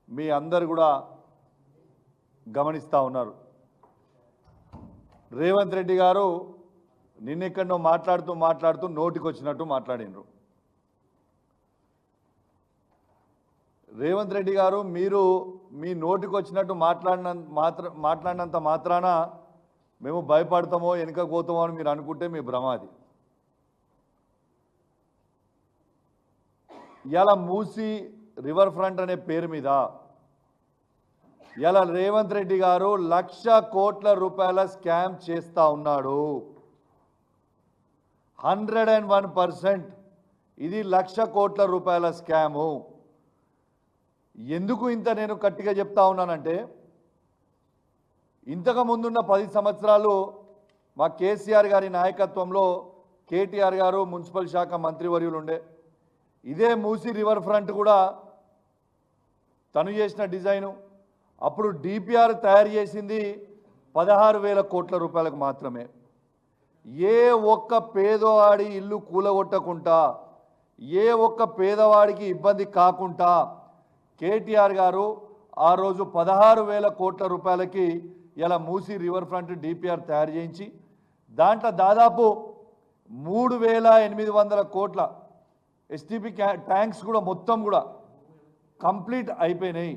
మీ అందరు కూడా గమనిస్తూ ఉన్నారు. రేవంత్ రెడ్డి గారు నిన్నెక్కడో మాట్లాడుతూ నోటికొచ్చినట్టు మాట్లాడినరు. రేవంత్ రెడ్డి గారు మీరు మీ నోటికొచ్చినట్టు మాట్లాడినంత మాత్రాన మేము భయపడతామో వెనుకపోతామో అని మీరు అనుకుంటే మీ భ్రమాది. ఇలా మూసి రివర్ ఫ్రంట్ అనే పేరు మీద ఇలా రేవంత్ రెడ్డి గారు 1,00,000 కోట్ల రూపాయల స్కామ్ చేస్తూ ఉన్నాడు. 101% ఇది 1,00,000 కోట్ల రూపాయల స్కాము. ఎందుకు ఇంత నేను గట్టిగా చెప్తా ఉన్నానంటే, ఇంతకు ముందున్న 10 సంవత్సరాలు మా కేసీఆర్ గారి నాయకత్వంలో కేటీఆర్ గారు మున్సిపల్ శాఖ మంత్రివర్యులు ఉండే. ఇదే మూసి రివర్ ఫ్రంట్ కూడా తను చేసిన డిజైను. అప్పుడు డిపిఆర్ తయారు చేసింది 16,000 కోట్ల రూపాయలకు మాత్రమే. ఏ ఒక్క పేదవాడి ఇల్లు కూలగొట్టకుండా, ఏ ఒక్క పేదవాడికి ఇబ్బంది కాకుండా కేటీఆర్ గారు ఆ రోజు 16,000 కోట్ల రూపాయలకి ఇలా మూసి రివర్ ఫ్రంట్ డిపిఆర్ తయారు చేయించి, దాంట్లో దాదాపు 3,800 కోట్ల ఎస్టీపీ ట్యాంక్స్ కూడా మొత్తం కూడా కంప్లీట్ అయిపోయినాయి.